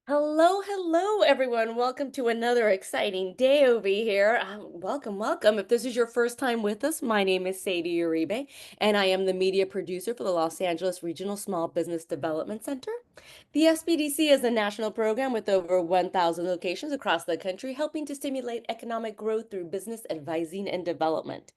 Hello, everyone. Welcome to another exciting day over here. Welcome. If this is your first time with us, my name is Sadie Uribe, and I am the media producer for the Los Angeles Regional Small Business Development Center. The SBDC is a national program with over 1,000 locations across the country, helping to stimulate economic growth through business advising and development.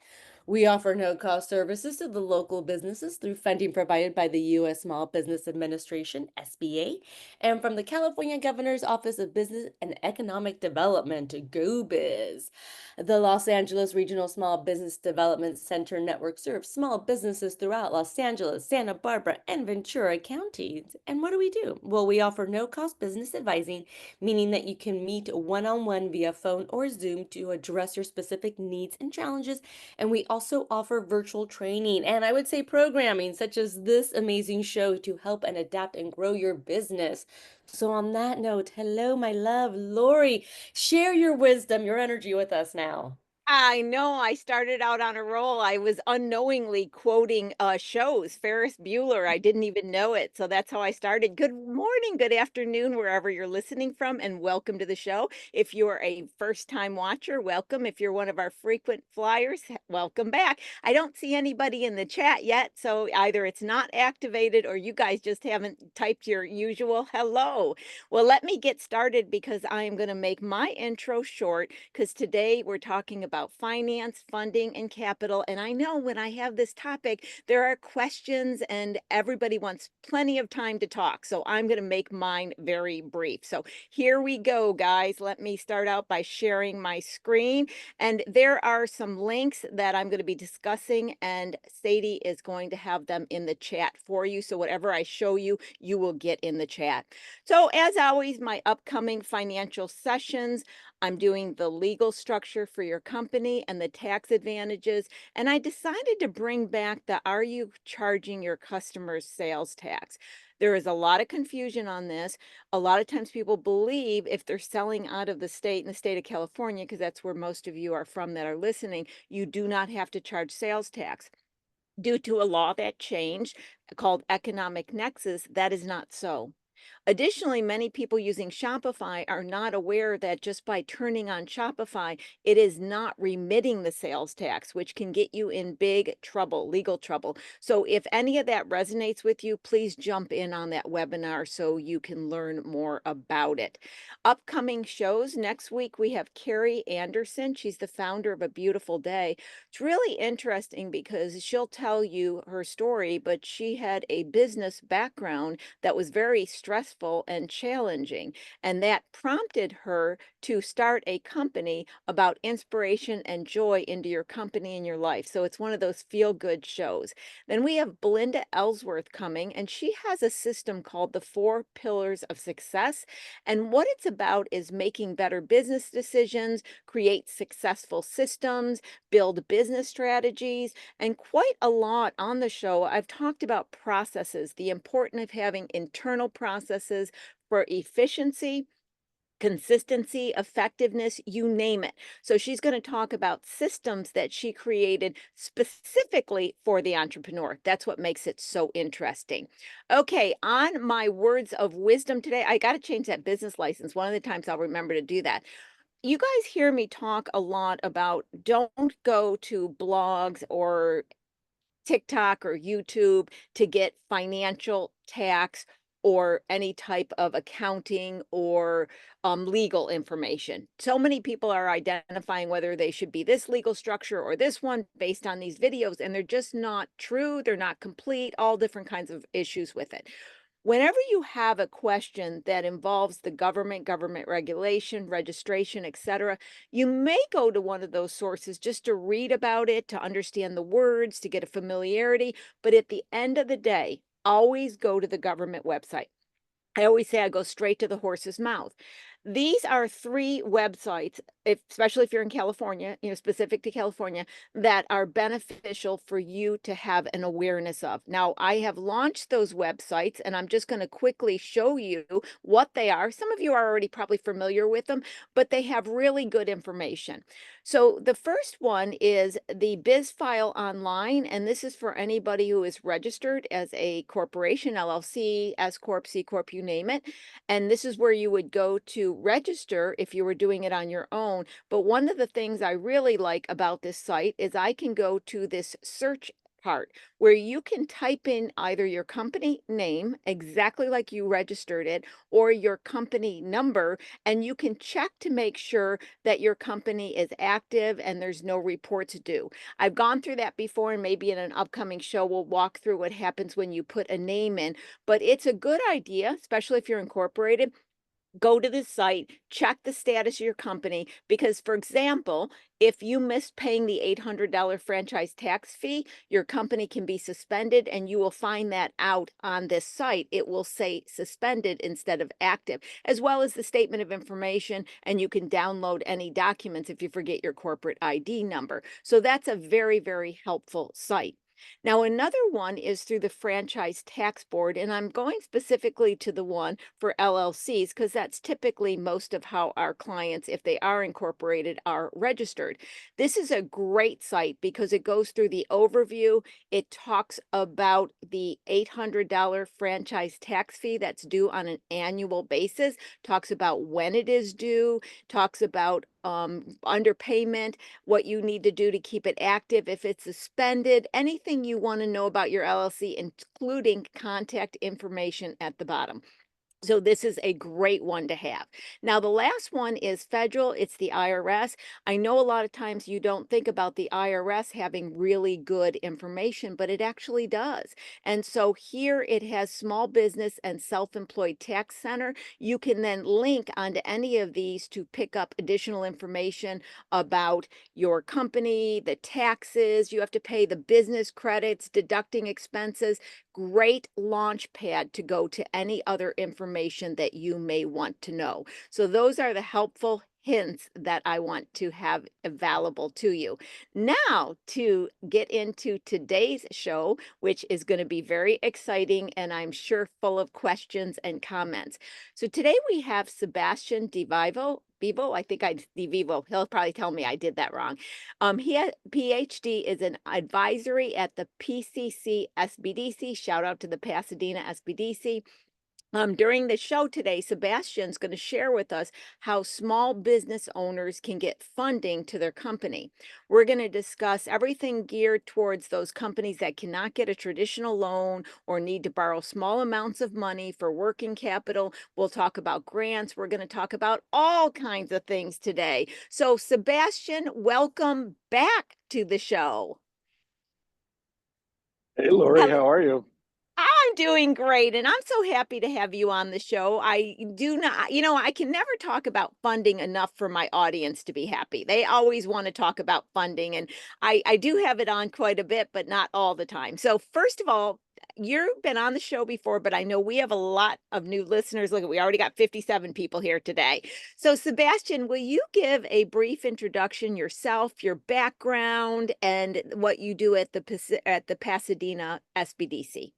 We offer no-cost services to the local businesses through funding provided by the U.S. Small Business Administration, SBA, and from the California Governor's Office of Business and Economic Development, Go Biz. The Los Angeles Regional Small Business Development Center network serves small businesses throughout Los Angeles, Santa Barbara, and Ventura counties. And what do? Well, we offer no-cost business advising, meaning that you can meet one-on-one via phone or Zoom to address your specific needs and challenges. And we also offer virtual training and I would say programming, such as this amazing show to help and adapt and grow your business. So, on that note, hello, my love, Lori. Share your wisdom, your energy with us now. I know I started out on a roll. I was unknowingly quoting, shows, Ferris Bueller. I didn't even know it, so that's how I started. Good morning, good afternoon, wherever you're listening from, and welcome to the show. If you're a first-time watcher, welcome. If you're one of our frequent flyers, welcome back. I don't see anybody in the chat yet, so either it's not activated or you guys just haven't typed your usual hello. Well, let me get started because I am gonna make my intro short because today we're talking about finance, funding, and capital. And I know when I have this topic, there are questions and everybody wants plenty of time to talk. So I'm going to make mine very brief. So here we go, guys. Let me start out by sharing my screen. And there are some links that I'm going to be discussing, and Sadie is going to have them in the chat for you. So whatever I show you, you will get in the chat. So, as always, my upcoming financial sessions. I'm doing the legal structure for your company and the tax advantages. And I decided to bring back the Are You Charging Your Customers Sales Tax? There is a lot of confusion on this. A lot of times people believe if they're selling out of the state, in the state of California, because that's where most of you are from that are listening, you do not have to charge sales tax. Due to a law that changed called Economic Nexus, that is not so. Additionally, many people using Shopify are not aware that just by turning on Shopify, it is not remitting the sales tax, which can get you in big trouble, legal trouble. So, if any of that resonates with you, please jump in on that webinar so you can learn more about it. Upcoming shows next week, we have Carrie Anderson. She's the founder of A Beautiful Day. It's really interesting because she'll tell you her story, but she had a business background that was very stressful and challenging. And that prompted her to start a company about inspiration and joy into your company and your life. So it's one of those feel good shows. Then we have Belinda Ellsworth coming, and she has a system called the Four Pillars of Success. And what it's about is making better business decisions, create successful systems, build business strategies, and quite a lot on the show. I've talked about processes, the importance of having internal processes for efficiency, consistency, effectiveness, you name it. So she's going to talk about systems that she created specifically for the entrepreneur. That's what makes it so interesting. Okay, on my words of wisdom today, I got to change that business license. One of the times I'll remember to do that. You guys hear me talk a lot about don't go to blogs or TikTok or YouTube to get financial, tax, or any type of accounting or legal information. So many people are identifying whether they should be this legal structure or this one based on these videos, and they're just not true. They're not complete, all different kinds of issues with it. Whenever you have a question that involves the government regulation, registration, etc., you may go to one of those sources just to read about it, to understand the words, to get a familiarity. But at the end of the day, always go to the government website. I always say I go straight to the horse's mouth. These are three websites, especially if you're in California, specific to California, that are beneficial for you to have an awareness of. Now, I have launched those websites, and I'm just going to quickly show you what they are. Some of you are already probably familiar with them, but they have really good information. So the first one is the Biz File Online, and this is for anybody who is registered as a corporation, LLC, S Corp, C Corp, you name it. And this is where you would go to register if you were doing it on your own. But one of the things I really like about this site is I can go to this search part where you can type in either your company name, exactly like you registered it, or your company number, and you can check to make sure that your company is active and there's no reports due. I've gone through that before, and maybe in an upcoming show, we'll walk through what happens when you put a name in, but it's a good idea, especially if you're incorporated. Go to this site, check the status of your company, because, for example, if you missed paying the $800 franchise tax fee, your company can be suspended, and you will find that out on this site. It will say suspended instead of active, as well as the statement of information, and you can download any documents if you forget your corporate ID number. So that's a very, very helpful site. Now, another one is through the Franchise Tax Board, and I'm going specifically to the one for LLCs because that's typically most of how our clients, if they are incorporated, are registered. This is a great site because it goes through the overview. It talks about the $800 franchise tax fee that's due on an annual basis, talks about when it is due, talks about underpayment, what you need to do to keep it active, if it's suspended, anything you want to know about your LLC, including contact information at the bottom. So this is a great one to have. Now, the last one is federal. It's the IRS. I know a lot of times you don't think about the IRS having really good information, but it actually does. And so here it has Small Business and Self-Employed Tax Center. You can then link onto any of these to pick up additional information about your company, the taxes you have to pay, the business credits, deducting expenses. Great launch pad to go to any other information that you may want to know. So those are the helpful hints that I want to have available to you. Now, to get into today's show, which is going to be very exciting and I'm sure full of questions and comments. So today we have Sebastian De Vivo. I think I De Vivo. He'll probably tell me I did that wrong. He had PhD is an advisory at the PCC SBDC. Shout out to the Pasadena SBDC. During the show today, Sebastian's going to share with us how small business owners can get funding to their company. We're going to discuss everything geared towards those companies that cannot get a traditional loan or need to borrow small amounts of money for working capital. We'll talk about grants. We're going to talk about all kinds of things today. So, Sebastian, welcome back to the show. Hey Lori, how are you? I'm doing great, and I'm so happy to have you on the show. I do not, I can never talk about funding enough for my audience to be happy. They always want to talk about funding, and I do have it on quite a bit, but not all the time. So first of all, you've been on the show before, but I know we have a lot of new listeners. Look, we already got 57 people here today. So Sebastian, will you give a brief introduction yourself, your background, and what you do at the Pasadena SBDC?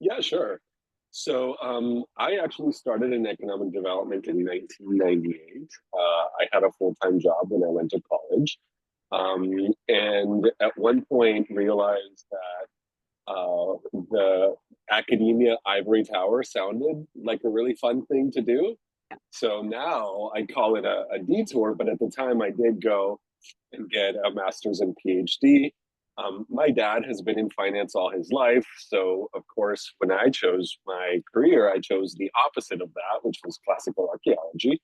Yeah, sure. So I actually started in economic development in 1998. I had a full-time job when I went to college. And at one point realized that the academia ivory tower sounded like a really fun thing to do. So now I call it a detour, but at the time I did go and get a master's and PhD. My dad has been in finance all his life. So, of course, when I chose my career, I chose the opposite of that, which was classical archaeology.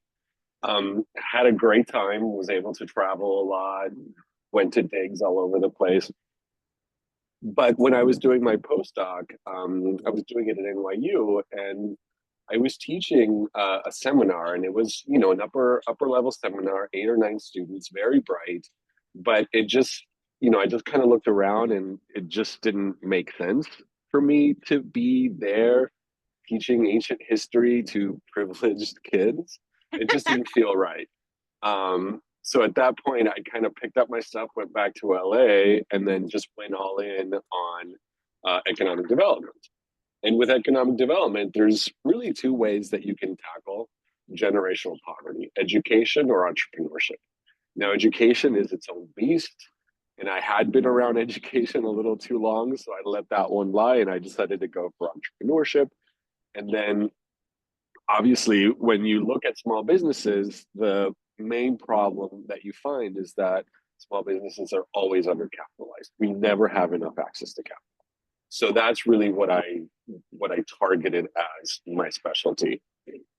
Had a great time, was able to travel a lot, went to digs all over the place. But when I was doing my postdoc, I was doing it at NYU, and I was teaching a seminar, and it was, an upper level seminar, 8 or 9 students, very bright, but it just, I just kind of looked around, and it just didn't make sense for me to be there teaching ancient history to privileged kids. It just didn't feel right. So at that point, I kind of picked up my stuff, went back to LA, and then just went all in on economic development. And with economic development, there's really two ways that you can tackle generational poverty: education or entrepreneurship. Now, education is its own beast. And I had been around education a little too long, so I let that one lie and I decided to go for entrepreneurship. And then obviously, when you look at small businesses, the main problem that you find is that small businesses are always undercapitalized. We never have enough access to capital. So that's really what I targeted as my specialty.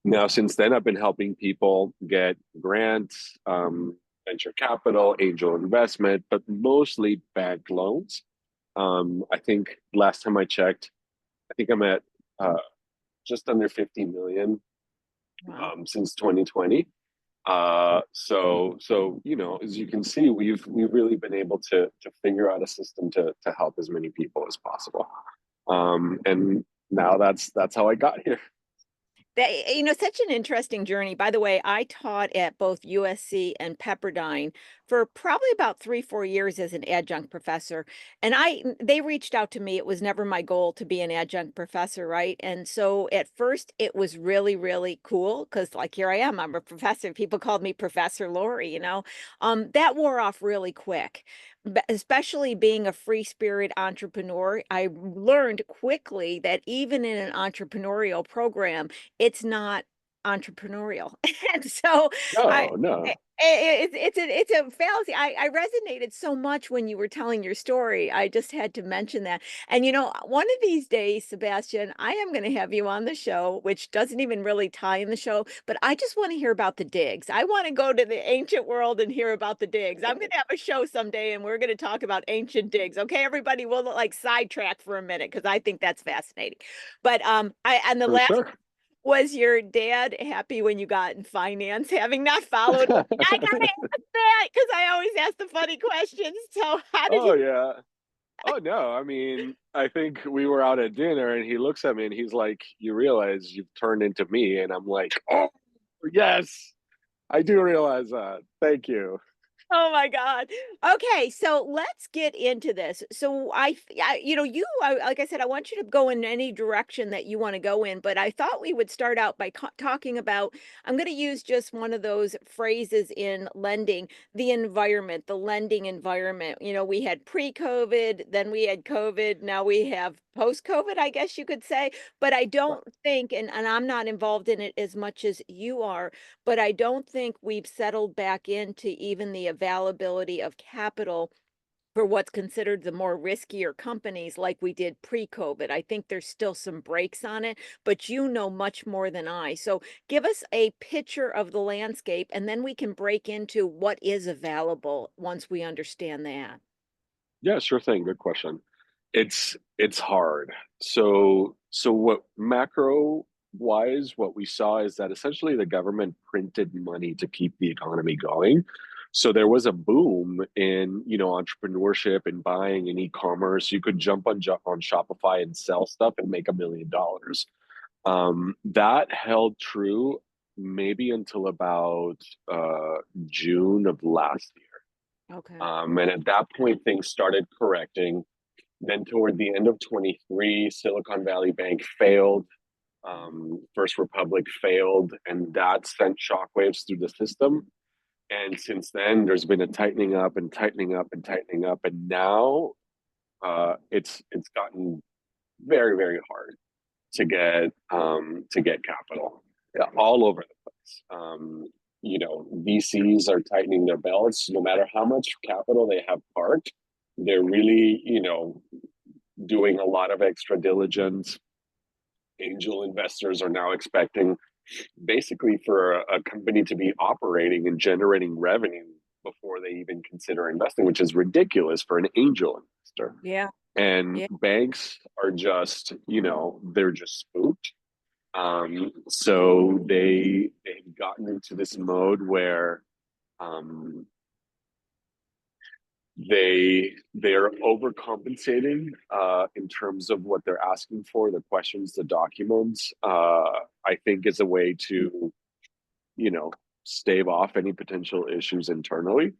Now, since then, I've been helping people get grants, venture capital, angel investment, but mostly bank loans. I think last time I checked, I think I'm at just under 50 million Wow. since 2020. So as you can see, we've really been able to figure out a system to help as many people as possible. And now that's how I got here. Such an interesting journey. By the way, I taught at both USC and Pepperdine for probably about 3, 4 years as an adjunct professor. And they reached out to me. It was never my goal to be an adjunct professor, right? And so at first it was really, really cool because like here I am, I'm a professor. People called me Professor Lori. That wore off really quick. Especially being a free spirit entrepreneur, I learned quickly that even in an entrepreneurial program, it's not entrepreneurial. And so I No, no, it's a fallacy. I resonated so much when you were telling your story. I just had to mention that. And one of these days, Sebastian, I am going to have you on the show, which doesn't even really tie in the show, but I just want to hear about the digs. I want to go to the ancient world and hear about the digs. I'm going to have a show someday and we're going to talk about ancient digs. Okay, everybody, we'll like sidetrack for a minute because I think that's fascinating. But and the for last, sure. was your dad happy when you got in finance, having not followed? I gotta ask that because I always ask the funny questions. So how did Oh he? yeah. Oh no, I mean, I think we were out at dinner and he looks at me and he's like, "You realize you've turned into me?" And I'm like, "Oh, yes, I do realize that. Thank you." Oh my God. Okay, so let's get into this. So like I said, I want you to go in any direction that you want to go in, but I thought we would start out by talking about, I'm going to use just one of those phrases in lending, the environment, the lending environment. We had pre-COVID, then we had COVID, now we have post-COVID, I guess you could say, but I don't think, and I'm not involved in it as much as you are, but I don't think we've settled back into even the availability of capital for what's considered the more riskier companies like we did pre-COVID. I think there's still some brakes on it, but you know much more than I. So give us a picture of the landscape and then we can break into what is available once we understand that. Yeah, sure thing. Good question. It's hard. So what macro wise, what we saw is that essentially the government printed money to keep the economy going. So there was a boom in, entrepreneurship and buying and e-commerce. You could jump on Shopify and sell stuff and make $1 million. That held true maybe until about June of last year. Okay. And at that point, things started correcting. Then toward the end of 23, Silicon Valley Bank failed. First Republic failed, and that sent shockwaves through the system. And since then, there's been a tightening up and tightening up and tightening up, and now it's gotten very very hard to get capital, yeah, all over the place. VCs are tightening their belts. No matter how much capital they have parked, they're really, doing a lot of extra diligence. Angel investors are now expecting basically for a company to be operating and generating revenue before they even consider investing, which is ridiculous for an angel investor. Yeah. And Yeah. banks are just, they're just spooked. So they've gotten into this mode where they're overcompensating in terms of what they're asking for, the questions, the documents. I think is a way to stave off any potential issues internally.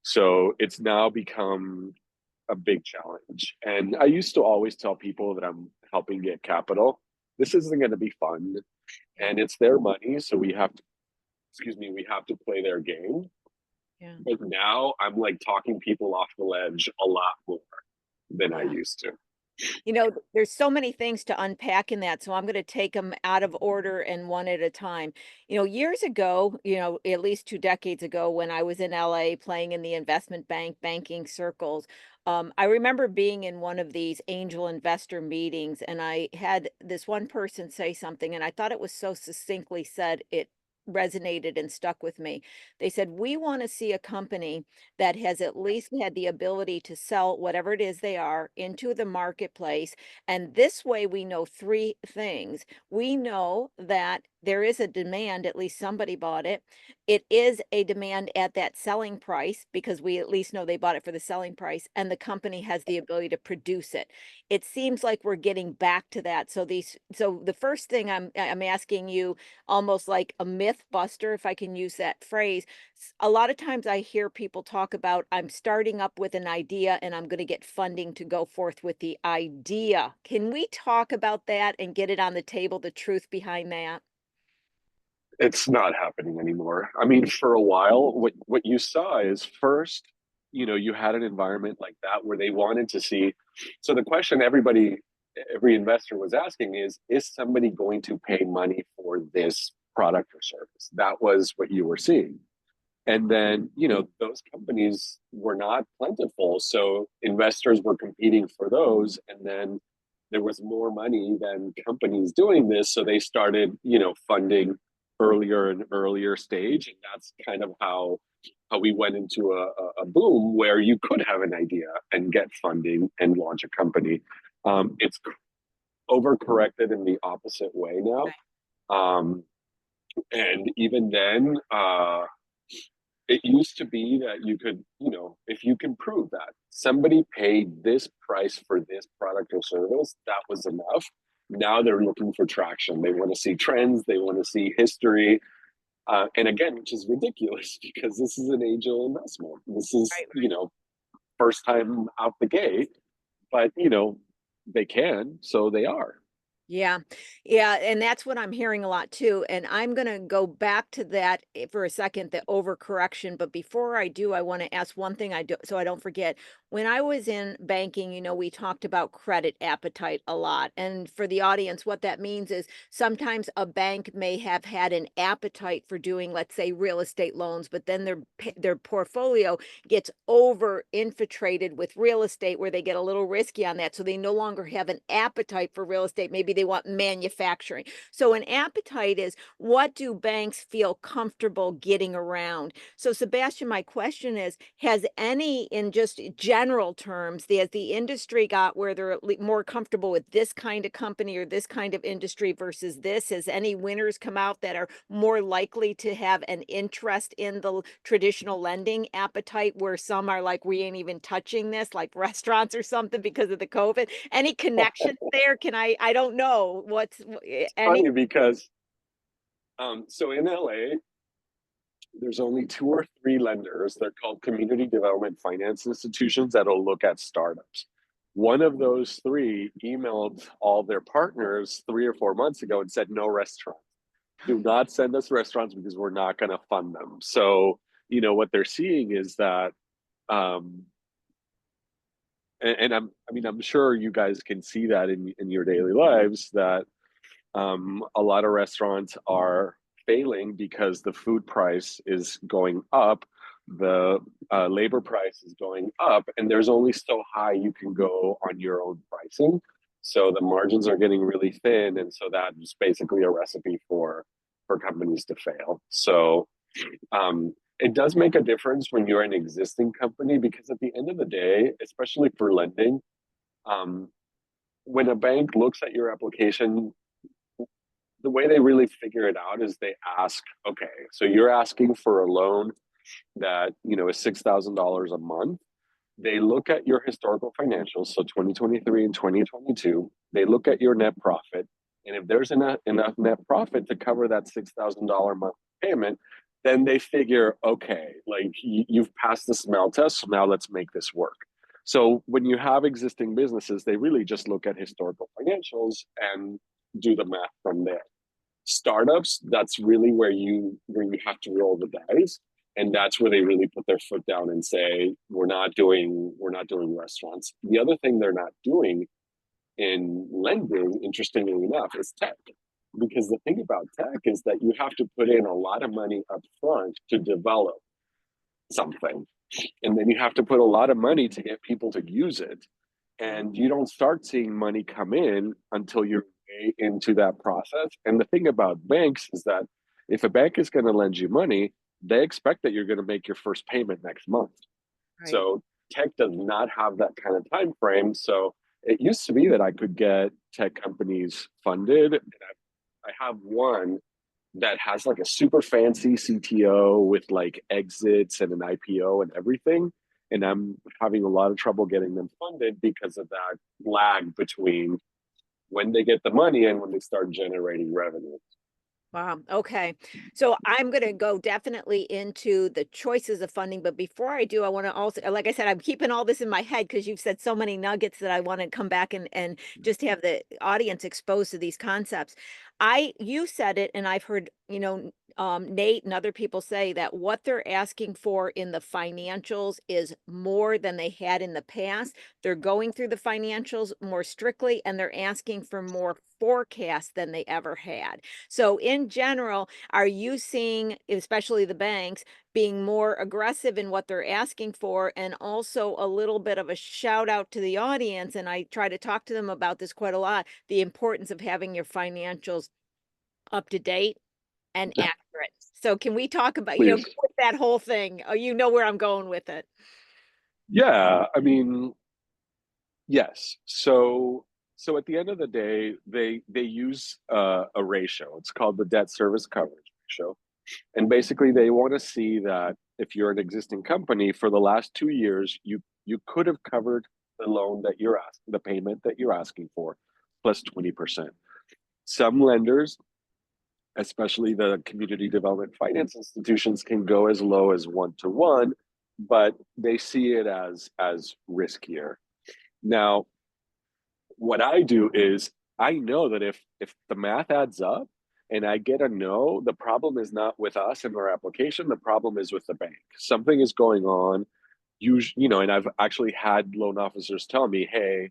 So it's now become a big challenge. And I used to always tell people that I'm helping get capital. This isn't going to be fun, and it's their money, so we have to, we have to play their game. Yeah. But now I'm like talking people off the ledge a lot more than I used to. There's so many things to unpack in that, so I'm going to take them out of order and one at a time. Years ago, at least 2 decades ago, when I was in LA playing in the investment banking circles, I remember being in one of these angel investor meetings, and I had this one person say something, and I thought it was so succinctly said, it resonated and stuck with me. They said, "We want to see a company that has at least had the ability to sell whatever it is they are into the marketplace. And this way, we know three things. We know that there is a demand, at least somebody bought it. It is a demand at that selling price because we at least know they bought it for the selling price, and the company has the ability to produce it." It seems like we're getting back to that. So the first thing I'm asking you, almost like a myth buster, if I can use that phrase. A lot of times I hear people talk about, I'm starting up with an idea and I'm going to get funding to go forth with the idea. Can we talk about that and get it on the table, the truth behind that? It's not happening anymore. I mean, for a while, what you saw is first, you had an environment like that where they wanted to see. So the question every investor was asking is somebody going to pay money for this product or service? That was what you were seeing. And then, those companies were not plentiful. So investors were competing for those. And then there was more money than companies doing this. So they started, funding earlier and earlier stage. And that's kind of how we went into a boom where you could have an idea and get funding and launch a company. It's overcorrected in the opposite way now. And even then, it used to be that you could, if you can prove that somebody paid this price for this product or service, that was enough. Now they're looking for traction. They want to see trends. They want to see history. And again, which is ridiculous because this is an angel investment. This is, first time out the gate, but, they can, so they are. Yeah. Yeah, and that's what I'm hearing a lot too, and I'm gonna go back to that for a second, the overcorrection, but before I do, I wanna ask one thing so I don't forget. When I was in banking, we talked about credit appetite a lot, and for the audience, what that means is sometimes a bank may have had an appetite for doing, let's say, real estate loans, but then their portfolio gets over infiltrated with real estate where they get a little risky on that, so they no longer have an appetite for real estate. Maybe they want manufacturing. So an appetite is, what do banks feel comfortable getting around? So Sebastian, my question is, has any, in just general terms, has the industry got where they're more comfortable with this kind of company or this kind of industry versus this? Has any winners come out that are more likely to have an interest in the traditional lending appetite, where some are like, we ain't even touching this, like restaurants or something because of the COVID? Any connections there? I don't know. What's any? Funny because, so in LA, there's only 2 or 3 lenders. They're called community development finance institutions that'll look at startups. One of those 3 emailed all their partners 3 or 4 months ago and said, no restaurants. Do not send us restaurants because we're not going to fund them. So, what they're seeing is that, and I'm sure you guys can see that in your daily lives, that a lot of restaurants are failing because the food price is going up, the labor price is going up, and there's only so high you can go on your own pricing. So the margins are getting really thin, and so that's basically a recipe for companies to fail. So it does make a difference when you're an existing company, because at the end of the day, especially for lending, when a bank looks at your application, the way they really figure it out is they ask, okay, so you're asking for a loan that, is $6,000 a month. They look at your historical financials, so 2023 and 2022. They look at your net profit, and if there's enough net profit to cover that $6,000 month payment, then they figure, okay, like you've passed the smell test, so now let's make this work. So when you have existing businesses, they really just look at historical financials and do the math from there. Startups, that's really where you have to roll the dice, and that's where they really put their foot down and say, we're not doing restaurants. The other thing they're not doing in lending, interestingly enough, is tech. Because the thing about tech is that you have to put in a lot of money up front to develop something. And then you have to put a lot of money to get people to use it. And you don't start seeing money come in until you're way into that process. And the thing about banks is that if a bank is going to lend you money, they expect that you're going to make your first payment next month. Right. So tech does not have that kind of time frame. So it used to be that I could get tech companies funded. And I have one that has like a super fancy CTO with like exits and an IPO and everything. And I'm having a lot of trouble getting them funded because of that lag between when they get the money and when they start generating revenue. Wow. Okay. So I'm going to go definitely into the choices of funding. But before I do, I want to also, like I said, I'm keeping all this in my head because you've said so many nuggets that I want to come back and just have the audience exposed to these concepts. You said it, and I've heard, Nate and other people say that what they're asking for in the financials is more than they had in the past. They're going through the financials more strictly, and they're asking for more forecasts than they ever had. So in general, are you seeing, especially the banks, being more aggressive in what they're asking for, and also a little bit of a shout out to the audience? And I try to talk to them about this quite a lot, the importance of having your financials up to date and accurate. So can we talk about, Please. with that whole thing? Oh, you know where I'm going with it. Yeah, I mean, yes. So at the end of the day, they use a ratio. It's called the debt service coverage ratio. And basically they want to see that if you're an existing company for the last 2 years, you could have covered the loan that you're asking, the payment that you're asking for, plus 20%. Some lenders, especially the community development finance institutions, can go as low as 1-to-1, but they see it as riskier. Now, what I do is I know that if the math adds up and I get a no, the problem is not with us and our application. The problem is with the bank. Something is going on. And I've actually had loan officers tell me, hey,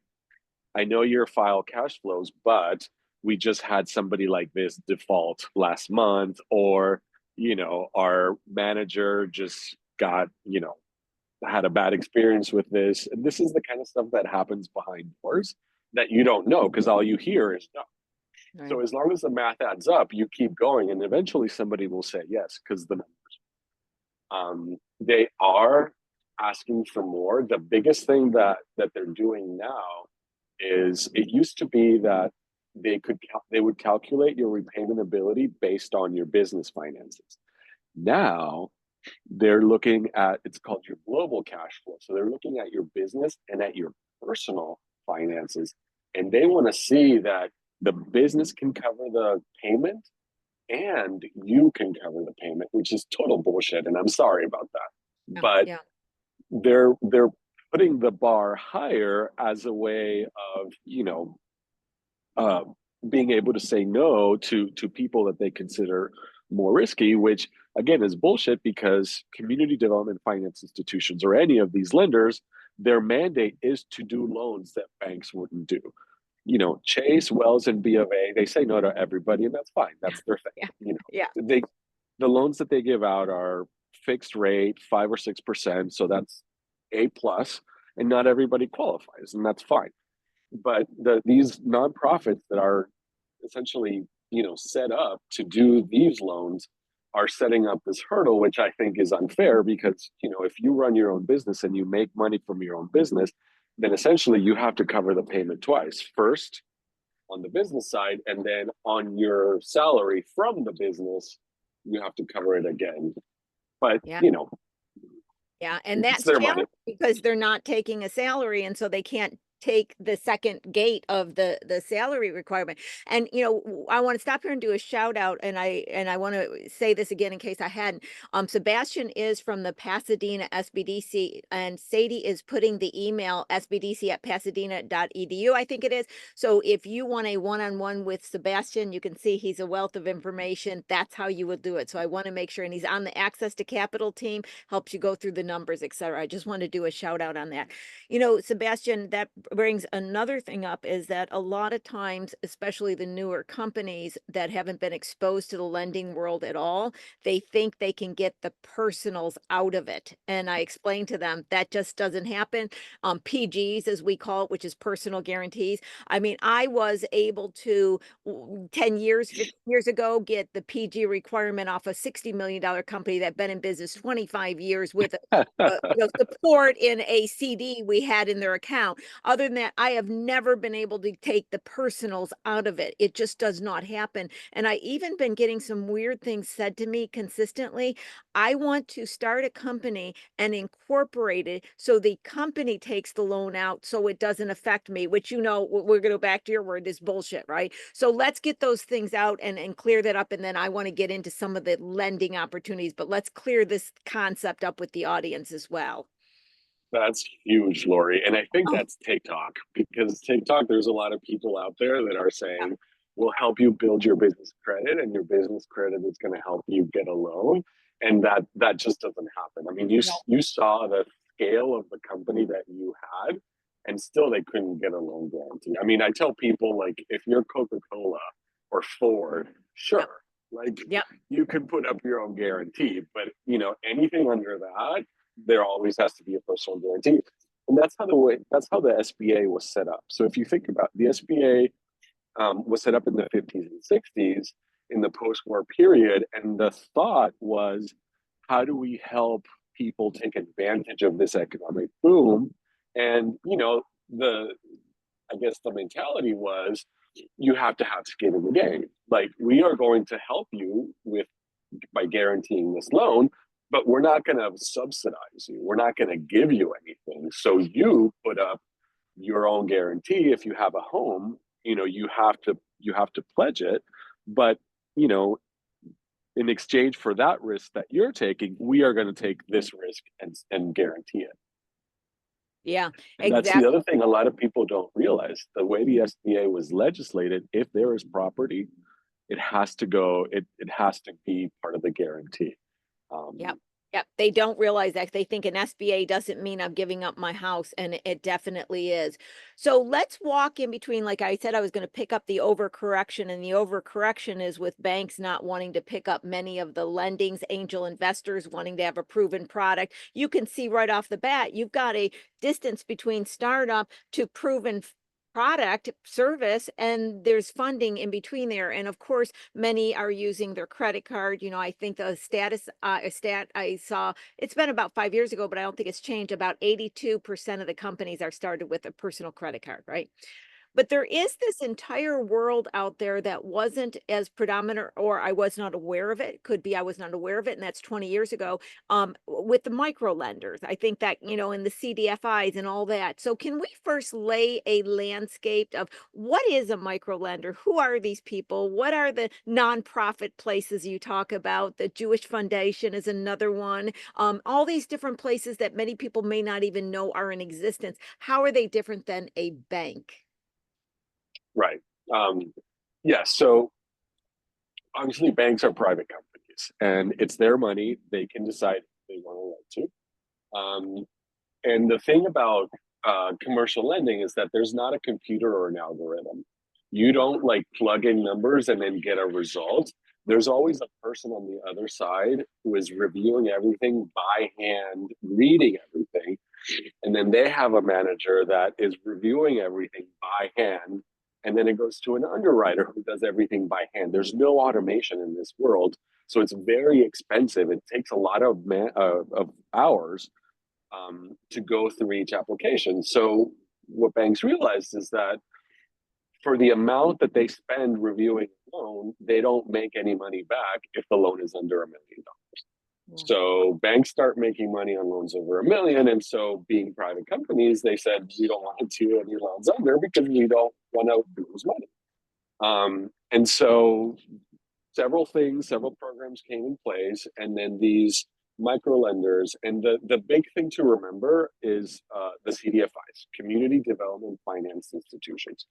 I know your file cash flows, but we just had somebody like this default last month, or, our manager just got, had a bad experience with this. And this is the kind of stuff that happens behind doors that you don't know because all you hear is no. Right. So as long as the math adds up, you keep going, and eventually somebody will say yes because the numbers. They are asking for more. The biggest thing that they're doing now is, it used to be that they would calculate your repayment ability based on your business finances. Now they're looking at, it's called your global cash flow. So they're looking at your business and at your personal finances, and they want to see that the business can cover the payment and you can cover the payment, which is total bullshit. And I'm sorry about that. But Yeah. they're putting the bar higher as a way of, being able to say no to people that they consider more risky, which again is bullshit, because community development finance institutions or any of these lenders, their mandate is to do loans that banks wouldn't do. Chase, Wells, and B of A, they say no to everybody, and that's fine. That's their thing. Yeah. The loans that they give out are fixed rate, 5 or 6%, so that's A plus, and not everybody qualifies, and that's fine. But these nonprofits that are essentially, set up to do these loans are setting up this hurdle, which I think is unfair, because, if you run your own business and you make money from your own business, then essentially you have to cover the payment twice. First, on the business side, and then on your salary from the business, you have to cover it again. But, Yeah. Yeah. And it's that's their money. challenging because they're not taking a salary, and so they can't take the second gate of the salary requirement. And I want to stop here and do a shout out, and I want to say this again in case I hadn't. Sebastian is from the Pasadena SBDC, and Sadie is putting the email sbdc@pasadena.edu, I think it is. So if you want a one-on-one with Sebastian, you can see he's a wealth of information. That's how you would do it. So I want to make sure, and he's on the Access to Capital team, helps you go through the numbers, etc. I just want to do a shout out on that. Sebastian, that brings another thing up, is that a lot of times, especially the newer companies that haven't been exposed to the lending world at all, they think they can get the personals out of it. And I explained to them that just doesn't happen. PGs, as we call it, which is personal guarantees. I mean, I was able to 10 years, 15 years ago, get the PG requirement off a $60 million company that been in business 25 years with support in a CD we had in their account. Other than that, I have never been able to take the personals out of it. It just does not happen. And I even been getting some weird things said to me consistently. I want to start a company and incorporate it so the company takes the loan out so it doesn't affect me, which, we're going to go back to your word, is bullshit, right? So let's get those things out and clear that up. And then I want to get into some of the lending opportunities, but let's clear this concept up with the audience as well. That's huge, Lori. And I think that's TikTok, because TikTok, there's a lot of people out there that are saying, we'll help you build your business credit, and your business credit is going to help you get a loan. And that just doesn't happen. I mean, you saw the scale of the company that you had, and still they couldn't get a loan guarantee. I mean, I tell people, like, if you're Coca-Cola or Ford, sure, like you can put up your own guarantee, but anything under that, there always has to be a personal guarantee. And that's how the SBA was set up. So if you think about the SBA, was set up in the 50s and 60s in the post-war period, and the thought was, how do we help people take advantage of this economic boom? And I guess the mentality was, you have to have skin in the game. Like, we are going to help you by guaranteeing this loan, but we're not going to subsidize you. We're not going to give you anything. So you put up your own guarantee. If you have a home, you have to pledge it. But, in exchange for that risk that you're taking, we are going to take this risk and guarantee it. Yeah, and exactly. That's the other thing a lot of people don't realize. The way the SBA was legislated, if there is property, it has to be part of the guarantee. Yep. They don't realize that. They think an SBA doesn't mean I'm giving up my house, and it definitely is. So let's walk in between. Like I said, I was going to pick up the overcorrection, and the overcorrection is with banks not wanting to pick up many of the lendings, angel investors wanting to have a proven product. You can see right off the bat, you've got a distance between startup to proven product, service, and there's funding in between there. And of course, many are using their credit card. I think the stat I saw, it's been about 5 years ago, but I don't think it's changed. About 82% of the companies are started with a personal credit card, right? But there is this entire world out there that wasn't as predominant, or I was not aware of it. Could be I was not aware of it, and that's 20 years ago, with the micro lenders. I think that, in the CDFIs and all that. So can we first lay a landscape of what is a micro lender? Who are these people? What are the nonprofit places you talk about? The Jewish Foundation is another one. All these different places that many people may not even know are in existence. How are they different than a bank? Right. So obviously banks are private companies, and it's their money. They can decide if they want to lend to. And the thing about commercial lending is that there's not a computer or an algorithm. You don't plug in numbers and then get a result. There's always a person on the other side who is reviewing everything by hand, reading everything. And then they have a manager that is reviewing everything by hand. And then it goes to an underwriter who does everything by hand. There's no automation in this world. So it's very expensive. It takes a lot of hours to go through each application. So what banks realize is that for the amount that they spend reviewing a loan, they don't make any money back if the loan is under $1 million. So banks start making money on loans over $1 million. And so being private companies, they said, we don't want to do any loans under because we don't want to lose money. And so several programs came in place, and then these micro lenders. And the big thing to remember is the CDFIs, Community Development Finance Institutions.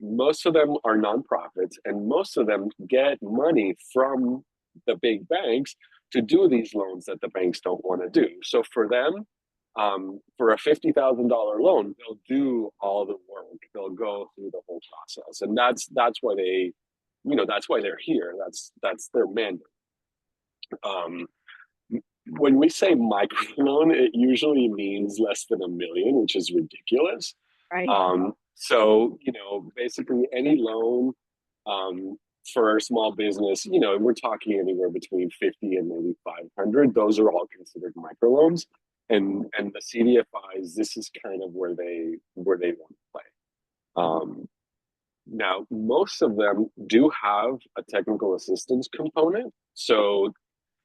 Most of them are nonprofits, and most of them get money from the big banks to do these loans that the banks don't want to do. So for them, for a $50,000 loan, they'll do all the work. They'll go through the whole process, and that's why they, that's why they're here. That's their mandate. When we say microloan, it usually means less than $1 million, which is ridiculous. Right. So basically any loan for a small business, we're talking anywhere between 50 and maybe 500. Those are all considered microloans, and the CDFIs, this is kind of where they want to play. Now, most of them do have a technical assistance component. So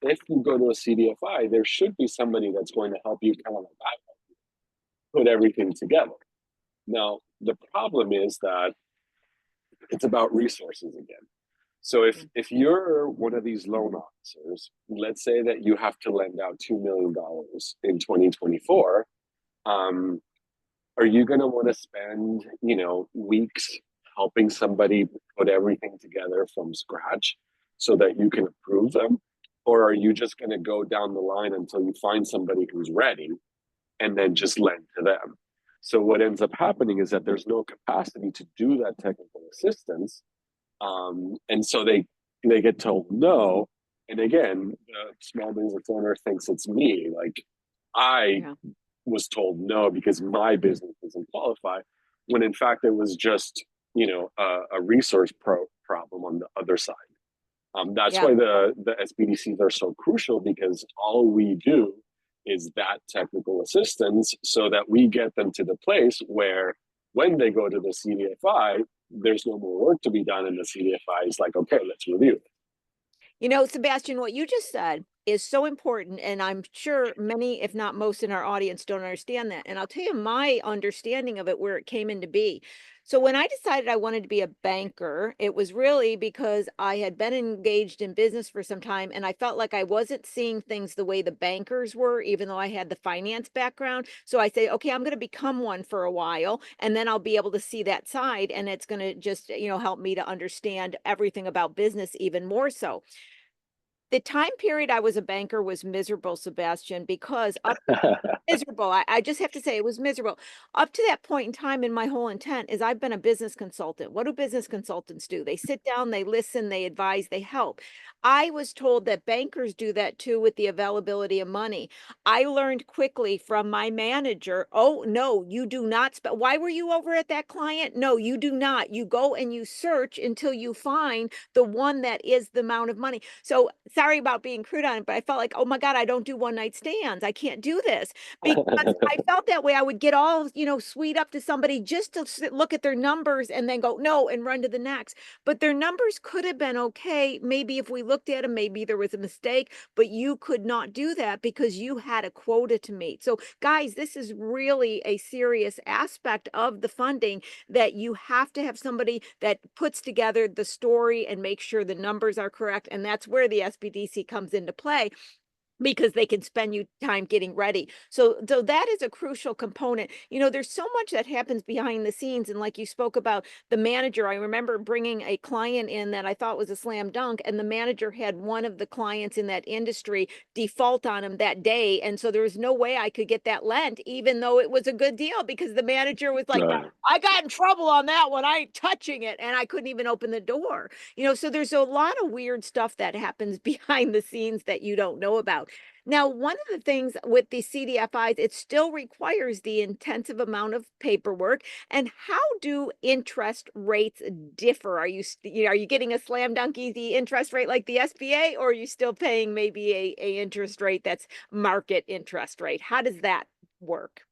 if you go to a CDFI, there should be somebody that's going to help you kind of put everything together. Now, the problem is that it's about resources again. So if you're one of these loan officers, let's say that you have to lend out $2 million in 2024, are you going to want to spend, weeks helping somebody put everything together from scratch so that you can approve them? Or are you just going to go down the line until you find somebody who's ready and then just lend to them? So what ends up happening is that there's no capacity to do that technical assistance. And so they get told no. And again, the small business owner thinks it's me. Like I was told no because my business doesn't qualify, when in fact it was just, a resource problem on the other side. That's why the SBDCs are so crucial, because all we do is that technical assistance so that we get them to the place where when they go to the CDFI, there's no more work to be done, and the CDFI is like, okay, let's review it. Sebastian, what you just said is so important, and I'm sure many, if not most in our audience, don't understand that. And I'll tell you my understanding of it, where it came into be. So when I decided I wanted to be a banker, it was really because I had been engaged in business for some time, and I felt like I wasn't seeing things the way the bankers were, even though I had the finance background. So I say, okay, I'm going to become one for a while, and then I'll be able to see that side, and it's going to just, help me to understand everything about business even more so. The time period I was a banker was miserable, Sebastian, because miserable. I just have to say it was miserable. Up to that point in time, and my whole intent is I've been a business consultant. What do business consultants do? They sit down, they listen, they advise, they help. I was told that bankers do that too with the availability of money. I learned quickly from my manager, oh, no, you do not. Why were you over at that client? No, you do not. You go and you search until you find the one that is the amount of money. So sorry about being crude on it, but I felt like, oh my God, I don't do one night stands. I can't do this. Because I felt that way. I would get all, sweet up to somebody just to look at their numbers and then go, no, and run to the next. But their numbers could have been okay. Maybe if we looked at them, maybe there was a mistake, but you could not do that because you had a quota to meet. So guys, this is really a serious aspect of the funding, that you have to have somebody that puts together the story and make sure the numbers are correct. And that's where the SBDC comes into play, because they can spend you time getting ready. So that is a crucial component. There's so much that happens behind the scenes. And like you spoke about the manager, I remember bringing a client in that I thought was a slam dunk, and the manager had one of the clients in that industry default on him that day. And so there was no way I could get that lent, even though it was a good deal, because the manager was like, I got in trouble on that one. I ain't touching it. And I couldn't even open the door. So there's a lot of weird stuff that happens behind the scenes that you don't know about. Now, one of the things with the CDFIs, it still requires the intensive amount of paperwork. And how do interest rates differ? Are you getting a slam dunk easy interest rate like the SBA, or are you still paying maybe a interest rate that's market interest rate? How does that work?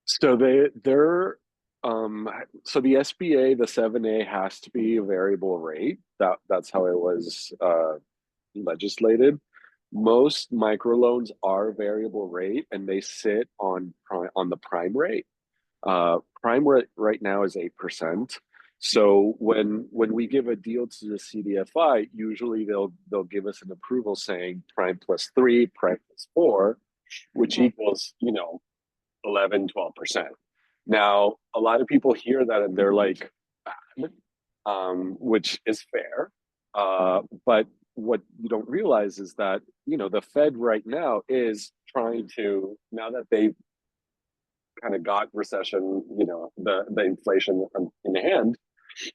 So so the SBA, the 7A, has to be a variable rate. That's how it was legislated. Most microloans are variable rate, and they sit on the prime rate. Prime rate right now is 8%. So when we give a deal to the CDFI, usually they'll give us an approval saying prime plus 3, prime plus 4, which equals 11, 12%. Now, a lot of people hear that and they're like, bad, which is fair. But what you don't realize is that, the Fed right now is trying to, now that they've kind of got recession, the inflation in hand,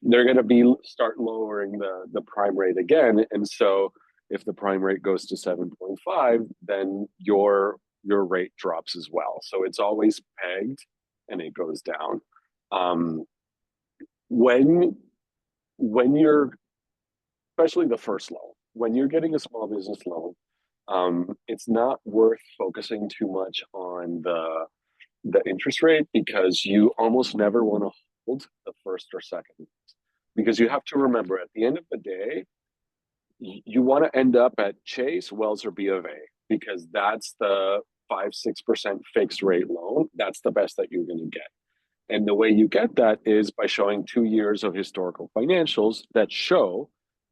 they're going to start lowering the prime rate again. And so if the prime rate goes to 7.5, then your rate drops as well. So it's always pegged and it goes down. When you're, especially the first loan, when you're getting a small business loan, it's not worth focusing too much on the interest rate, because you almost never want to hold the first or second, because you have to remember, at the end of the day, you want to end up at Chase, Wells, or B of A, because that's the 5-6% fixed rate loan. That's the best that you're going to get. And the way you get that is by showing 2 years of historical financials that show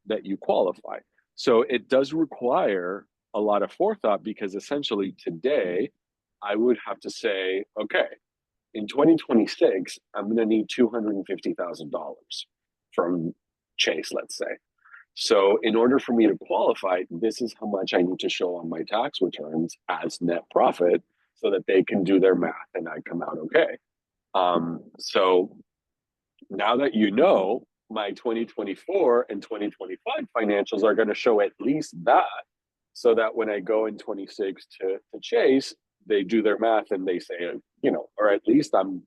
that you qualify. So it does require a lot of forethought, because essentially today I would have to say, okay, in 2026, I'm going to need $250,000 from Chase, let's say. So in order for me to qualify, this is how much I need to show on my tax returns as net profit, so that they can do their math and I come out okay. So now that my 2024 and 2025 financials are going to show at least that, so that when I go in 26 to Chase, they do their math and they say, or at least I'm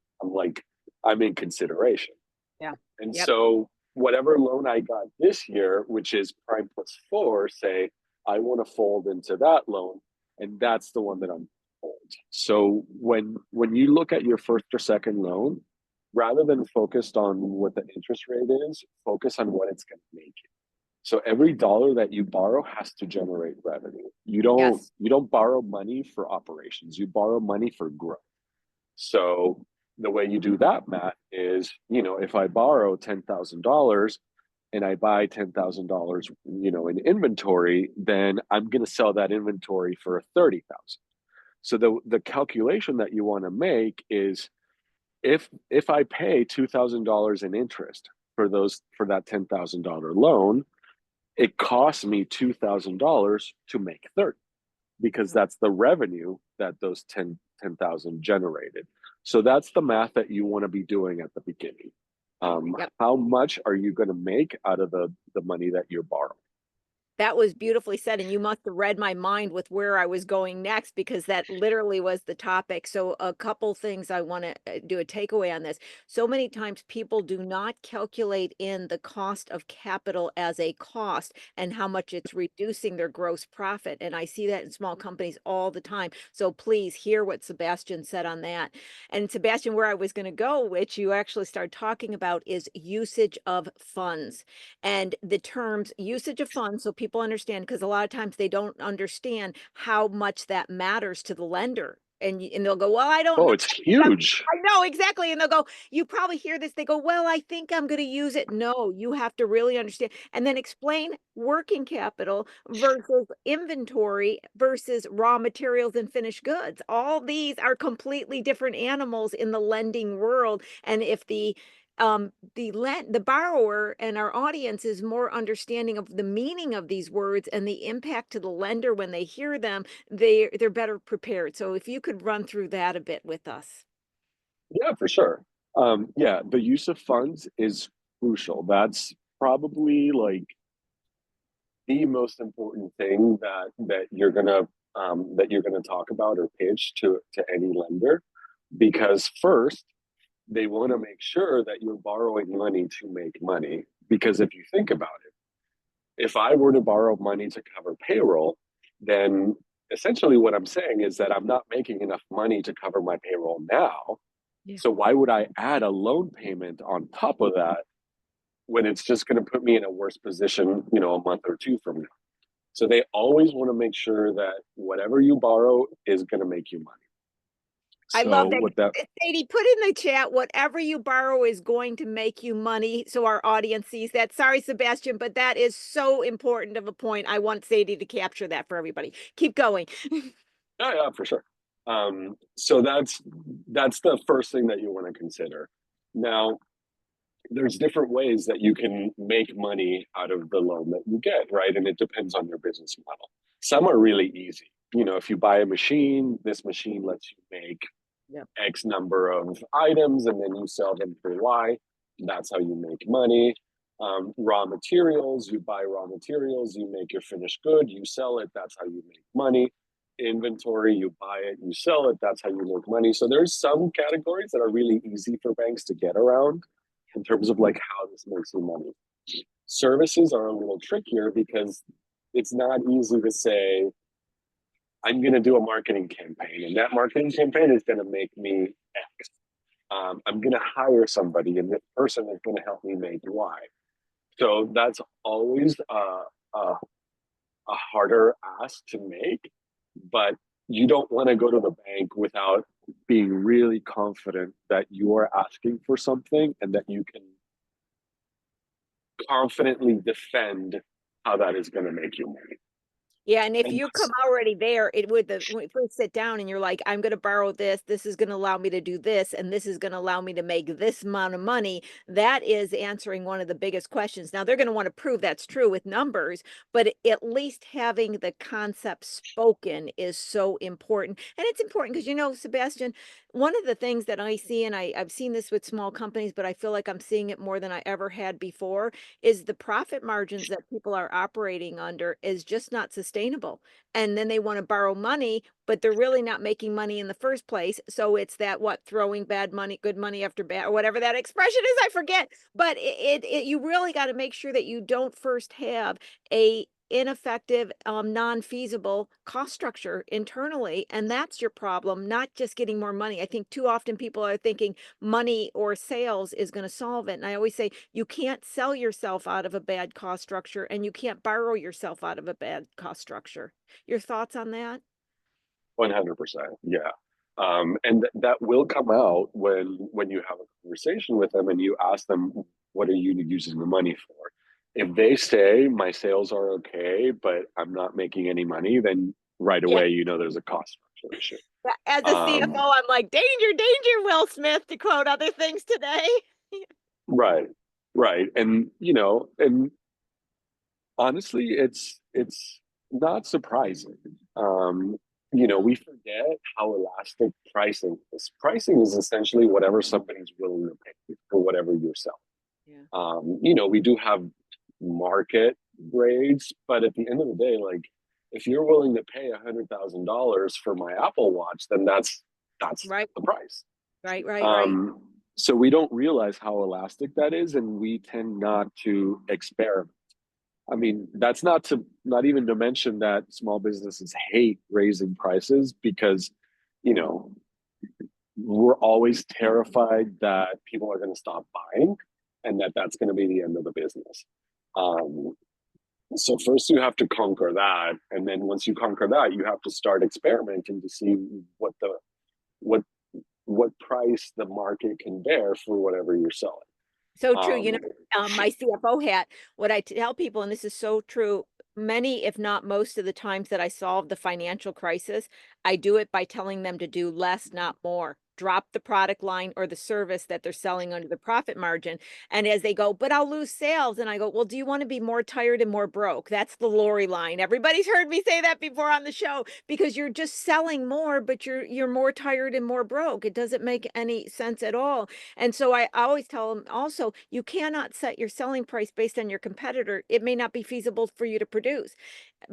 in consideration. Yeah. And so whatever loan I got this year, which is prime plus 4, say I want to fold into that loan, and that's the one that I'm hold. So when you look at your first or second loan, rather than focused on what the interest rate is, focus on what it's going to make you. So every dollar that you borrow has to generate revenue. You don't borrow money for operations. You borrow money for growth. So the way you do that math is, if I borrow $10,000 and I buy $10,000, in inventory, then I'm going to sell that inventory for $30,000. So the calculation that you want to make is, if I pay $2,000 in interest for that $10,000 loan, it costs me $2,000 to make 30, because that's the revenue that those 10,000 generated. So that's the math that you want to be doing at the beginning. How much are you going to make out of the money that you're borrowing? That was beautifully said, and you must have read my mind with where I was going next, because that literally was the topic. So a couple things I want to do a takeaway on this. So many times people do not calculate in the cost of capital as a cost and how much it's reducing their gross profit. And I see that in small companies all the time. So please hear what Sebastian said on that. And Sebastian, where I was going to go, which you actually started talking about, is usage of funds, and the terms usage of funds. So people understand, because a lot of times they don't understand how much that matters to the lender. And they'll go, well, I don't know. Oh, it's huge. I know, exactly. And they'll go, you probably hear this. They go, well, I think I'm going to use it. No, you have to really understand. And then explain working capital versus inventory versus raw materials and finished goods. All these are completely different animals in the lending world. And if the borrower and our audience is more understanding of the meaning of these words and the impact to the lender when they hear them, they're better prepared. So if you could run through that a bit with us. Yeah, for sure. The use of funds is crucial. That's probably like the most important thing that you're gonna talk about or pitch to any lender, because first, they want to make sure that you're borrowing money to make money. Because if you think about it, if I were to borrow money to cover payroll, then essentially what I'm saying is that I'm not making enough money to cover my payroll now. Yeah. So why would I add a loan payment on top of that when it's just going to put me in a worse position, a month or two from now? So they always want to make sure that whatever you borrow is going to make you money. I So love that. what that Sadie, put in the chat, whatever you borrow is going to make you money. So our audience sees that. Sorry, Sebastian, but that is so important of a point. I want Sadie to capture that for everybody. Keep going. yeah, for sure. So that's the first thing that you want to consider. Now, there's different ways that you can make money out of the loan that you get, right? And it depends on your business model. Some are really easy. You know, if you buy a machine, this machine lets you make X number of items and then you sell them for Y. That's how you make money. Raw materials, you buy raw materials, you make your finished good, you sell it, that's how you make money. Inventory, you buy it, you sell it, that's how you make money. So there's some categories that are really easy for banks to get around in terms of like how this makes you money. Services are a little trickier because it's not easy to say, I'm going to do a marketing campaign, and that marketing campaign is going to make me X. I'm going to hire somebody, and this person is going to help me make Y. So that's always a harder ask to make, but you don't want to go to the bank without being really confident that you are asking for something and that you can confidently defend how that is going to make you money. Yeah, and if And you come already there, it would when you first sit down and you're like, I'm going to borrow this, this is going to allow me to do this, and this is going to allow me to make this amount of money. That is answering one of the biggest questions. Now they're going to want to prove that's true with numbers, but at least having the concept spoken is so important. And it's important because, you know, Sebastian, one of the things that I see, and I've seen this with small companies, but I feel like I'm seeing it more than I ever had before, is the profit margins that people are operating under is just not sustainable. And then they want to borrow money, but they're really not making money in the first place. So it's that throwing bad money, good money after bad, or whatever that expression is, I forget. But you really got to make sure that you don't first have a ineffective, non-feasible cost structure internally. And that's your problem, not just getting more money. I think too often people are thinking money or sales is going to solve it. And I always say you can't sell yourself out of a bad cost structure, and you can't borrow yourself out of a bad cost structure. Your thoughts on that? 100%, yeah. And that will come out when you have a conversation with them and you ask them, what are you using the money for? If they say my sales are okay, but I'm not making any money, then right Yeah. away, you know, there's a cost structure issue. As a CFO, I'm like, danger, danger, Will Smith, to quote other things today. Right, right. And, you know, and honestly, it's not surprising. You know, we forget how elastic pricing is. Pricing is essentially whatever somebody's willing to pay for whatever you're selling. Yeah. You know, we do have market grades, but at the end of the day, like if you're willing to pay $100,000 for my Apple Watch, then that's Right. the price. Right. So we don't realize how elastic that is, and we tend not to experiment. I mean, that's not even to mention that small businesses hate raising prices because, you know, we're always terrified that people are going to stop buying and that's going to be the end of the business. So first you have to conquer that, and then once you conquer that, you have to start experimenting to see what price the market can bear for whatever you're selling. So true. You know, my CFO hat, what I tell people, and this is so true, many, if not most of the times that I solve the financial crisis, I do it by telling them to do less, not more. Drop the product line or the service that they're selling under the profit margin. And as they go, but I'll lose sales. And I go, well, do you want to be more tired and more broke? That's the Lori line. Everybody's heard me say that before on the show, because you're just selling more, but you're more tired and more broke. It doesn't make any sense at all. And so I always tell them also, you cannot set your selling price based on your competitor. It may not be feasible for you to produce.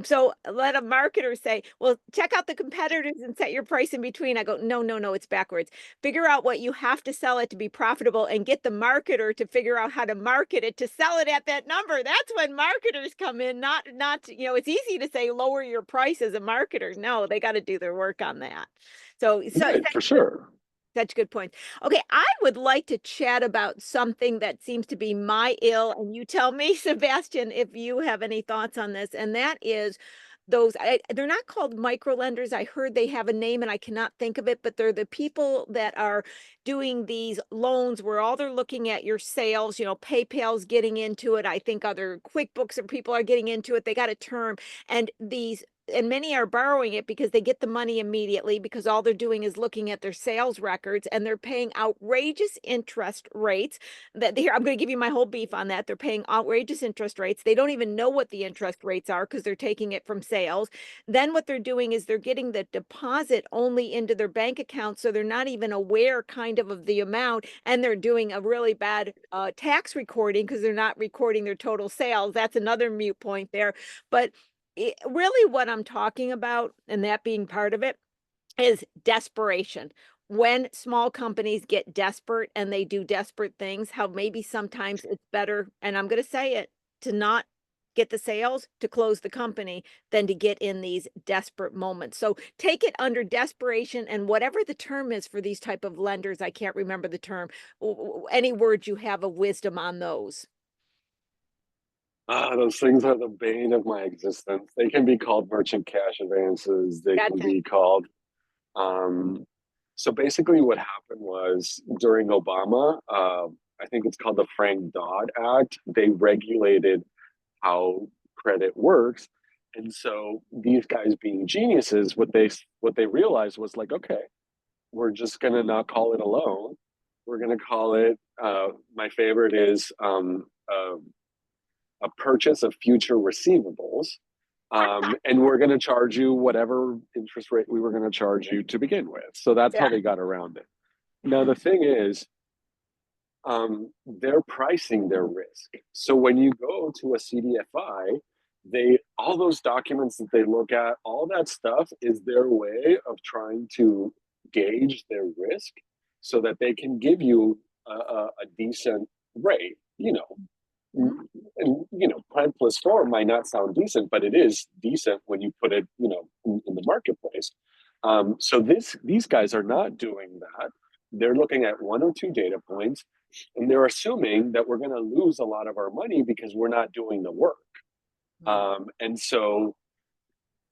So let a marketer say, well, check out the competitors and set your price in between. I go, no, it's backwards. Figure out what you have to sell it to be profitable and get the marketer to figure out how to market it to sell it at that number. That's when marketers come in, not, you know, it's easy to say lower your price as a marketer. No, they got to do their work on that. So right, for sure. Such good points. Okay, I would like to chat about something that seems to be my ill, and you tell me, Sebastian, if you have any thoughts on this, and that is those they're not called micro lenders. I heard they have a name and I cannot think of it, but they're the people that are doing these loans where all they're looking at your sales, PayPal's getting into it. I think other QuickBooks and people are getting into it. They got a term, and many are borrowing it because they get the money immediately because all they're doing is looking at their sales records, and they're paying outrageous interest rates. That here, I'm going to give you my whole beef on that. They're paying outrageous interest rates. They don't even know what the interest rates are because they're taking it from sales. Then what they're doing is they're getting the deposit only into their bank account, so they're not even aware kind of the amount, and they're doing a really bad tax recording because they're not recording their total sales. That's another mute point there. But really what I'm talking about, and that being part of it, is desperation. When small companies get desperate and they do desperate things, how maybe sometimes it's better, and I'm going to say it, to not get the sales to close the company than to get in these desperate moments. So take it under desperation, and whatever the term is for these type of lenders, I can't remember the term. Any words you have of wisdom on those? Those things are the bane of my existence. They can be called merchant cash advances. They can Gotcha. be called. Um, so basically, what happened was during Obama, I think it's called the Frank Dodd Act. They regulated how credit works, and so these guys, being geniuses, what they realized was like, okay, we're just gonna not call it a loan. We're gonna call it. My favorite is a purchase of future receivables. And we're going to charge you whatever interest rate we were going to charge you to begin with. So that's how Yeah. they got around it. Now, the thing is, they're pricing their risk. So when you go to a CDFI, all those documents that they look at, all that stuff is their way of trying to gauge their risk so that they can give you a decent rate. Mhm. And prime plus four might not sound decent, but it is decent when you put it, in the marketplace. So these guys are not doing that. They're looking at one or two data points, and they're assuming that we're going to lose a lot of our money because we're not doing the work. And so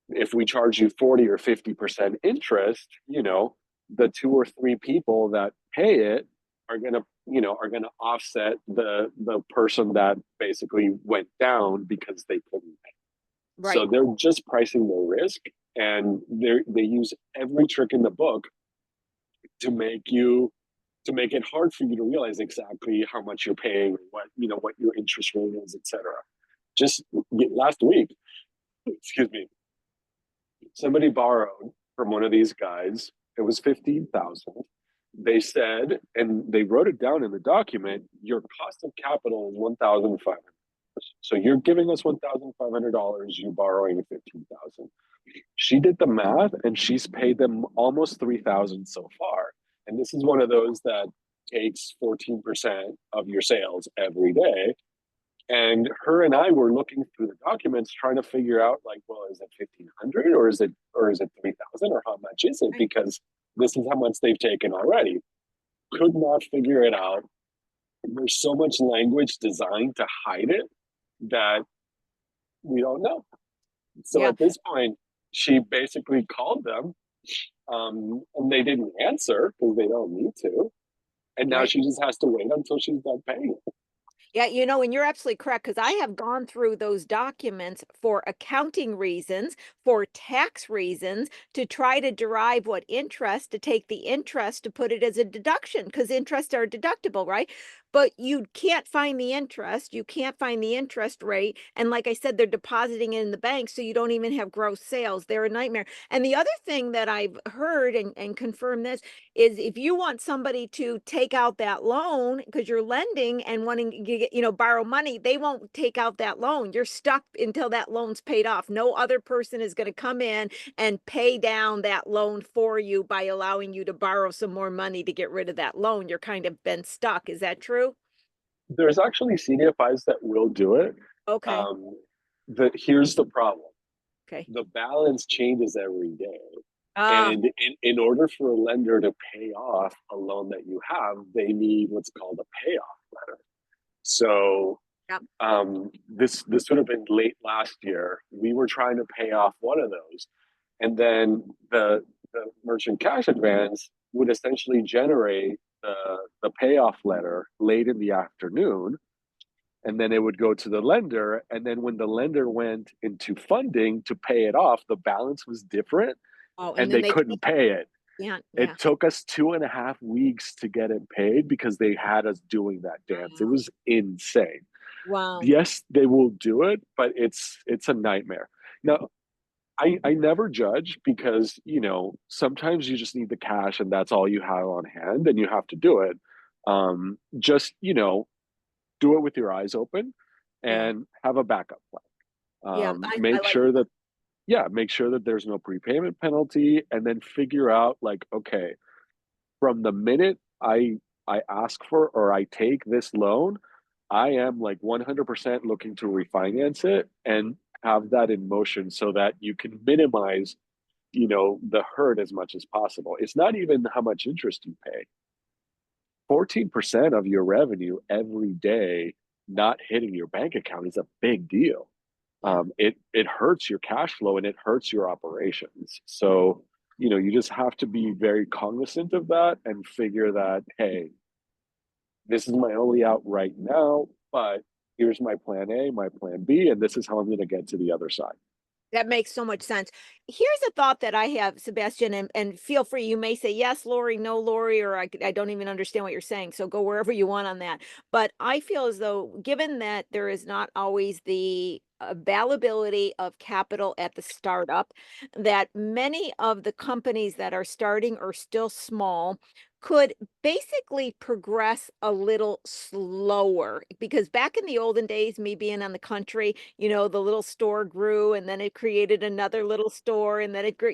if we charge you 40 or 50% interest, the two or three people that pay it are going to offset the person that basically went down because they couldn't pay. So Right. they're just pricing their risk, and they use every trick in the book to make it hard for you to realize exactly how much you're paying, what your interest rate is, etc. Just last week, excuse me, somebody borrowed from one of these guys. It was 15,000. They said, and they wrote it down in the document, your cost of capital is 1,500. So you're giving us $1,500. You're borrowing 15,000. She did the math, and she's paid them almost 3,000 so far. And this is one of those that takes 14% of your sales every day. And her and I were looking through the documents trying to figure out, like, well, is it 1,500 or is it 3,000, or how much is it? Right. Because this is how much they've taken already. Could not figure it out. There's so much language designed to hide it that we don't know. So Yeah. at this point, she basically called them, and they didn't answer because they don't need to. And now Right. she just has to wait until she's done paying. Yeah, and you're absolutely correct because I have gone through those documents for accounting reasons, for tax reasons, to try to derive what interest, to take the interest to put it as a deduction because interests are deductible, right? But you can't find the interest, you can't find the interest rate. And like I said, they're depositing it in the bank, so you don't even have gross sales. They're a nightmare. And the other thing that I've heard and confirm this is if you want somebody to take out that loan because you're lending and wanting to get, borrow money, they won't take out that loan. You're stuck until that loan's paid off. No other person is going to come in and pay down that loan for you by allowing you to borrow some more money to get rid of that loan. You're kind of been stuck. Is that true? There's actually CDFIs that will do it. Okay. Um, here's the problem: Okay. the balance changes every day. Ah, And in order for a lender to pay off a loan that you have, they need what's called a payoff letter. So yep. this would have been late last year. We were trying to pay off one of those, and then the merchant cash advance would essentially generate the payoff letter late in the afternoon, and then it would go to the lender. And then when the lender went into funding to pay it off, the balance was different, Oh, and and then they they couldn't pay it. can't. Yeah. It took us 2.5 weeks to get it paid because they had us doing that dance. It was insane. Wow. Yes, they will do it, but it's a nightmare. Now, I never judge because, sometimes you just need the cash and that's all you have on hand and you have to do it. Just, do it with your eyes open Yeah. and have a backup plan. Yeah. I Make like sure that, yeah, make sure that there's no prepayment penalty, and then figure out, like, okay, from the minute I ask for or I take this loan, I am like 100% looking to refinance it and have that in motion so that you can minimize, the hurt as much as possible. It's not even how much interest you pay. 14% of your revenue every day not hitting your bank account is a big deal. Yeah. It hurts your cash flow and it hurts your operations. So, you just have to be very cognizant of that and figure that, hey, this is my only out right now, but here's my plan A, my plan B, and this is how I'm going to get to the other side. That makes so much sense. Here's a thought that I have, Sebastian, and feel free. You may say yes, Lori, no, Lori, or I don't even understand what you're saying. So go wherever you want on that. But I feel as though, given that there is not always the availability of capital at the startup, that many of the companies that are starting or still small could basically progress a little slower, because back in the olden days, me being on the country, the little store grew and then it created another little store and then it grew.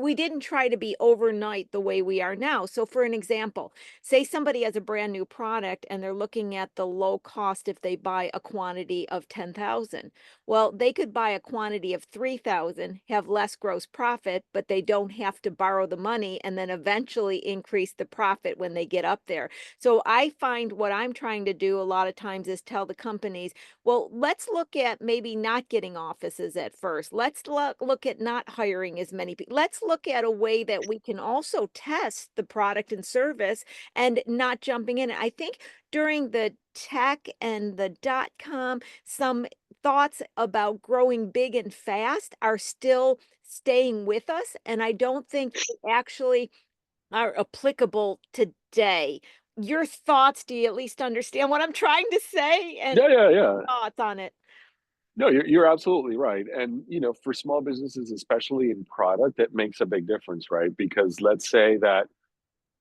We didn't try to be overnight the way we are now. So, for an example, say somebody has a brand new product and they're looking at the low cost if they buy a quantity of 10,000. Well, they could buy a quantity of 3,000, have less gross profit, but they don't have to borrow the money and then eventually increase the profit when they get up there. So, I find what I'm trying to do a lot of times is tell the companies, well, let's look at maybe not getting offices at first. Let's look at not hiring as many people. Let's look at a way that we can also test the product and service and not jumping in. I think during the tech and the .com, some thoughts about growing big and fast are still staying with us. And I don't think they actually are applicable today. Your thoughts, do you at least understand what I'm trying to say? And Yeah, yeah, yeah. thoughts on it. No, you're absolutely right. And, for small businesses, especially in product, it makes a big difference, right? Because let's say that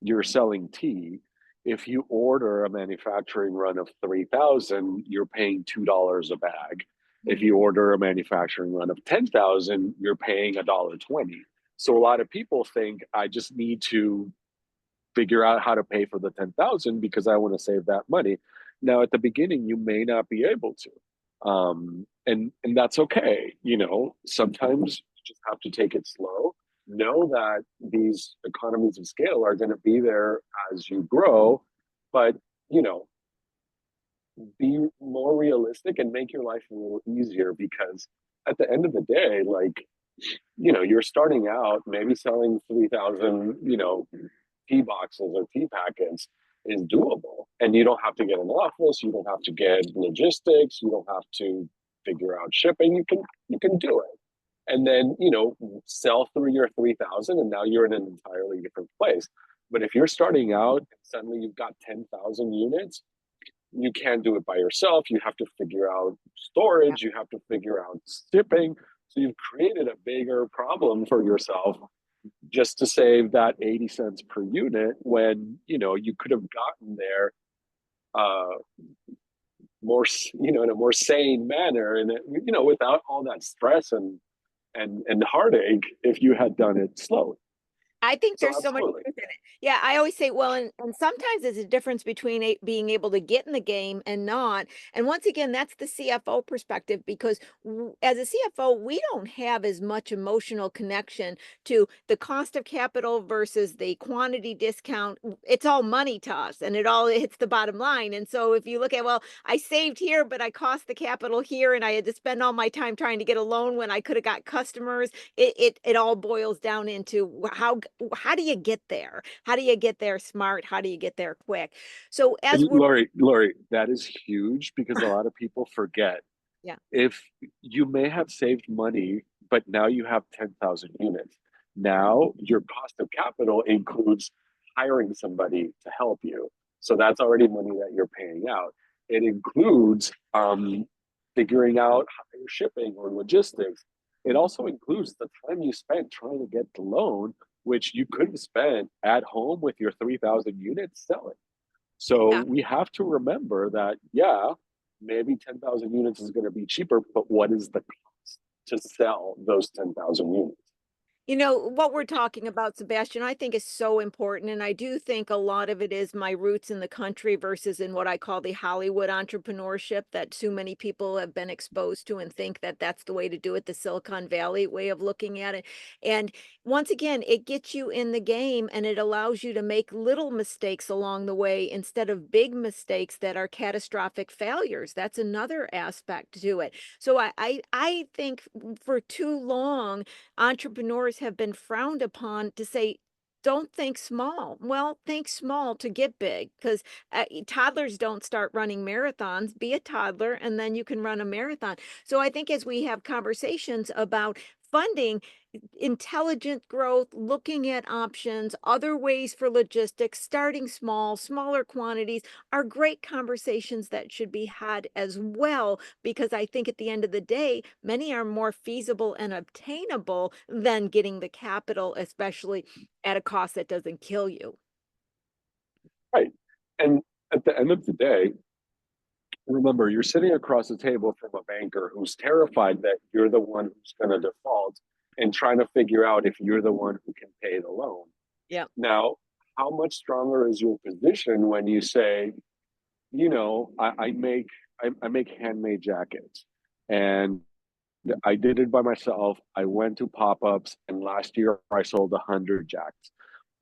you're selling tea. If you order a manufacturing run of 3,000, you're paying $2 a bag. If Mhm. you order a manufacturing run of 10,000, you're paying $1.20. So a lot of people think I just need to figure out how to pay for the 10,000 because I want to save that money. Now, at the beginning, you may not be able to. And that's okay. Sometimes you just have to take it slow. Know that these economies of scale are going to be there as you grow, but you know, be more realistic and make your life a little easier, because at the end of the day, like, you're starting out maybe selling 3,000, tea boxes or tea packets is doable. And you don't have to get an office, you don't have to get logistics, you don't have to figure out shipping. You can do it. And then, sell through your 3,000 and now you're in an entirely different place. But if you're starting out and suddenly you've got 10,000 units, you can't do it by yourself. You have to figure out storage, you have to figure out shipping. So you've created a bigger problem for yourself just to save that 80 cents per unit when, you could have gotten there uh more, in a more sane manner, and without all that stress and heartache if you had done it slowly. I think So there's so much absolutely. truth in it. Yeah, I always say, well, and sometimes there's a difference between being able to get in the game and not. And once again, that's the CFO perspective because as a CFO, we don't have as much emotional connection to the cost of capital versus the quantity discount. It's all money to us and it all hits the bottom line. And so if you look at, well, I saved here, but I cost the capital here and I had to spend all my time trying to get a loan when I could have got customers, it all boils down into how do you get there? How do you get there smart? How do you get there quick? So as And we're Lori, that is huge because a lot of people forget yeah, if you may have saved money, but now you have 10,000 units. Now your cost of capital includes hiring somebody to help you. So that's already money that you're paying out. It includes figuring out how you're shipping or logistics. It also includes the time you spent trying to get the loan, which you could have spent at home with your 3,000 units selling. So yeah. we have to remember that, yeah, maybe 10,000 units is going to be cheaper, but what is the cost to sell those 10,000 units? You know, what we're talking about, Sebastian, I think is so important. And I do think a lot of it is my roots in the country versus in what I call the Hollywood entrepreneurship that too many people have been exposed to and think that that's the way to do it, the Silicon Valley way of looking at it. And once again, it gets you in the game and it allows you to make little mistakes along the way instead of big mistakes that are catastrophic failures. That's another aspect to it. So I think for too long, entrepreneurs have been frowned upon to say, don't think small. Well, think small to get big because toddlers don't start running marathons. Be a toddler and then you can run a marathon. So I think as we have conversations about funding, intelligent growth, looking at options, other ways for logistics, starting small, smaller quantities are great conversations that should be had as well, because I think at the end of the day, many are more feasible and obtainable than getting the capital, especially at a cost that doesn't kill you. Right. And at the end of the day, remember, you're sitting across the table from a banker who's terrified that you're the one who's going to default and trying to figure out if you're the one who can pay the loan. Yeah. Now, how much stronger is your position when you say, you know, I make handmade jackets and I did it by myself. I went to pop-ups and last year I sold 100 jackets.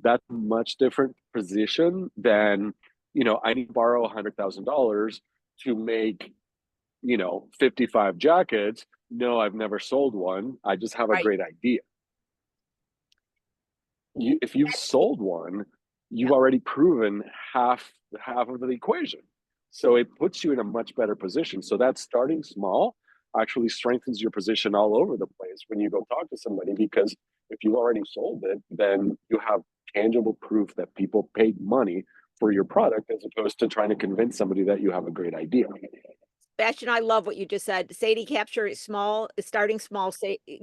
That's a much different position than, you know, I need to borrow $100,000 to make, you know, 55 jackets. No, I've never sold one. I just have a Right. great idea. If you've sold one, you've Yeah. already proven half of the equation. So it puts you in a much better position. So that starting small actually strengthens your position all over the place when you go talk to somebody, because if you already sold it, then you have tangible proof that people paid money for your product as opposed to trying to convince somebody that you have a great idea. Sebastian, I love what you just said. Sadie capture is small, starting small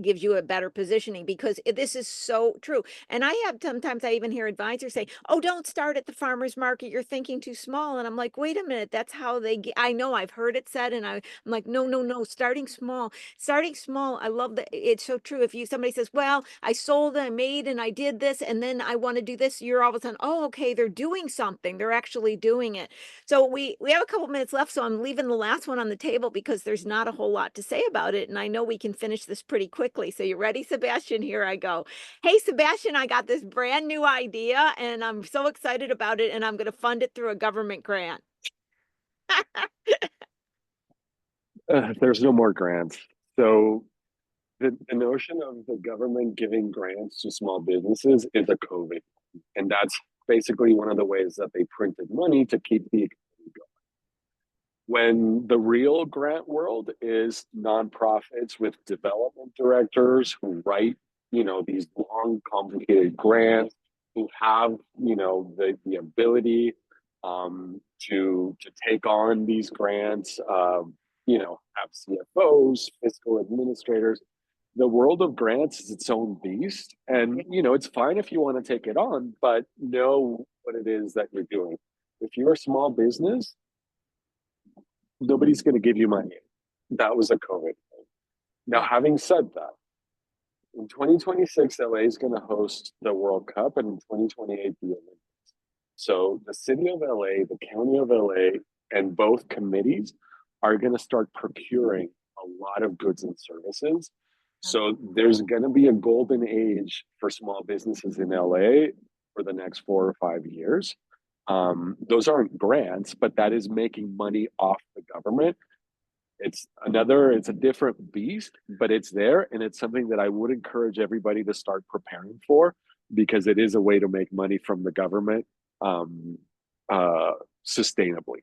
gives you a better positioning because this is so true. And I have sometimes I even hear advisors say, "Oh, don't start at the farmer's market. You're thinking too small." And I'm like, "Wait a minute. That's how they get." I know I've heard it said, and I'm like, "No, no, no. Starting small. Starting small." I love that. It's so true. If you somebody says, "Well, I sold, I made, and I did this, and then I want to do this," you're all of a sudden, "Oh, okay. They're doing something. They're actually doing it." So we have a couple minutes left, so I'm leaving the last one on the table because there's not a whole lot to say about it, and I know we can finish this pretty quickly. So you ready, Sebastian? Here I go. Hey, Sebastian, I got this brand new idea, and I'm so excited about it, and I'm going to fund it through a government grant. There's no more grants. So the notion of the government giving grants to small businesses is a COVID. And that's basically one of the ways that they printed money to keep the economy going. When the real grant world is nonprofits with development directors who write, you know, these long, complicated grants, who have, you know, the ability to take on these grants, you know, have CFOs, fiscal administrators. The world of grants is its own beast, and you know it's fine if you want to take it on, but know what it is that you're doing. If you're a small business, nobody's going to give you money. That was a COVID thing. Now, Yeah. having said that, In 2026, LA is going to host the World Cup, and in 2028, the Olympics. So the city of LA, the county of LA, and both committees are going to start procuring a lot of goods and services. So there's going to be a golden age for small businesses in LA for the next 4 or 5 years. Those aren't grants, but that is making money off the government. It's a different beast, but it's there, and it's something that I would encourage everybody to start preparing for, because it is a way to make money from the government um, sustainably.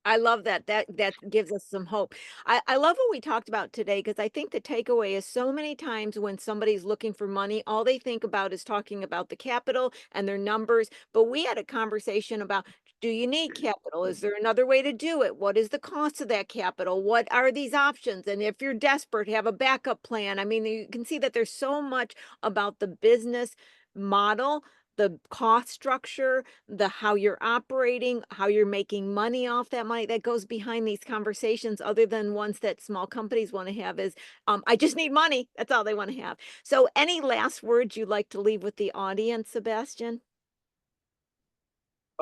I love that. That gives us some hope. I love what we talked about today, because I think the takeaway is so many times when somebody's looking for money, all they think about is talking about the capital and their numbers. But we had a conversation about, do you need capital? Is there another way to do it? What is the cost of that capital? What are these options? And if you're desperate, have a backup plan. I mean, you can see that there's so much about the business model, the cost structure, the how you're operating, how you're making money off that money that goes behind these conversations, other than ones that small companies want to have is, I just need money. That's all they want to have. So any last words you'd like to leave with the audience, Sebastian?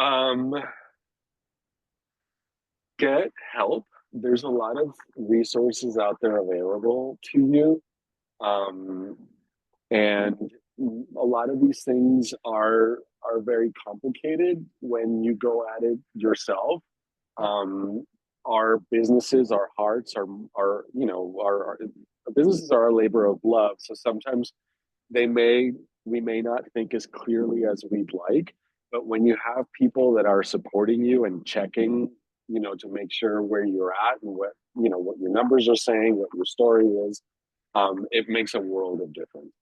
Um, get help. There's a lot of resources out there available to you. Um, and a lot of these things are very complicated when you go at it yourself. Um, our businesses, our hearts, our businesses are a labor of love. So sometimes they may we may not think as clearly as we'd like, but when you have people that are supporting you and checking, to make sure where you're at and what your numbers are saying, what your story is, it makes a world of difference.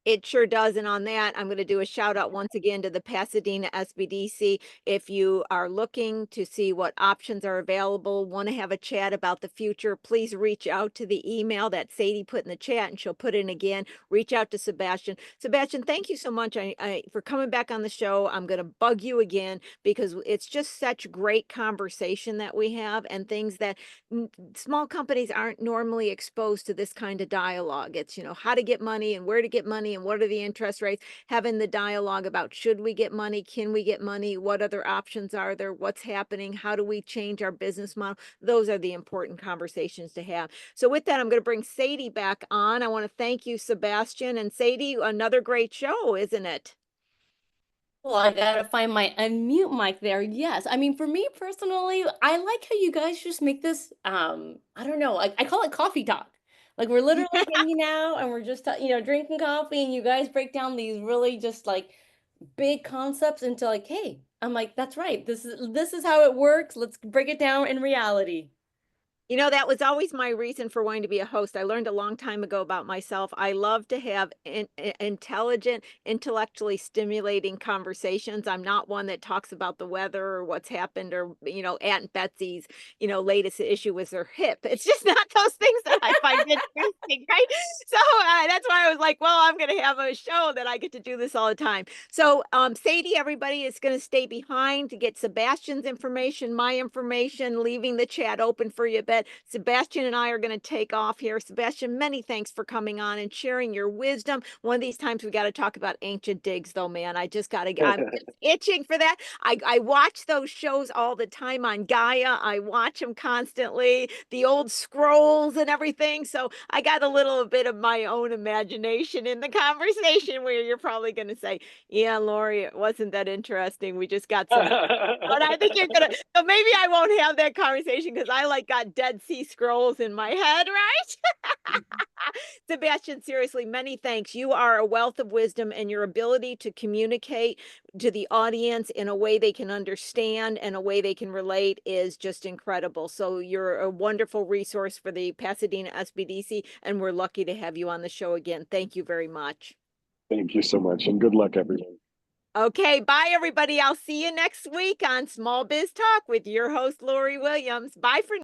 It sure does, and on that, I'm gonna do a shout out once again to the Pasadena SBDC. If you are looking to see what options are available, wanna have a chat about the future, please reach out to the email that Sadie put in the chat, and she'll put in again. Reach out to Sebastian. Sebastian, thank you so much for coming back on the show. I'm gonna bug you again, because it's just such great conversation that we have, and things that small companies aren't normally exposed to. This kind of dialogue. It's, how to get money and where to get money and what are the interest rates, having the dialogue about, should we get money, can we get money, what other options are there, what's happening, how do we change our business model. Those are the important conversations to have. So with that, I'm going to bring Sadie back on. I want to thank you, Sebastian, and Sadie, another great show, isn't it? Well, I gotta find my unmute mic there. Yes. I mean, for me personally, I like how you guys just make this, I don't know, I call it coffee talk. Like we're literally hanging out and we're just, drinking coffee, and you guys break down these really just like big concepts into like, hey, I'm like, that's right. This is how it works. Let's break it down in reality. That was always my reason for wanting to be a host. I learned a long time ago about myself. I love to have intelligent, intellectually stimulating conversations. I'm not one that talks about the weather or what's happened, or, Aunt Betsy's, latest issue was her hip. It's just not those things that I find interesting, right? So that's why I was like, well, I'm going to have a show that I get to do this all the time. So Sadie, everybody is going to stay behind to get Sebastian's information, my information, leaving the chat open for you a bit. Sebastian and I are going to take off here. Sebastian, many thanks for coming on and sharing your wisdom. One of these times we got to talk about ancient digs, though, man. I'm just itching for that. I watch those shows all the time on Gaia. I watch them constantly, the old scrolls and everything. So I got a little bit of my own imagination in the conversation, where you're probably going to say, yeah, Lori, it wasn't that interesting. We just got some. But I think you're gonna. So maybe I won't have that conversation, because I got Dead Sea Scrolls in my head, right? Sebastian, seriously, many thanks. You are a wealth of wisdom, and your ability to communicate to the audience in a way they can understand and a way they can relate is just incredible. So you're a wonderful resource for the Pasadena SBDC, and we're lucky to have you on the show again. Thank you very much. Thank you so much, and good luck, everyone. Okay, bye everybody. I'll see you next week on Small Biz Talk with your host, Lori Williams. Bye for now.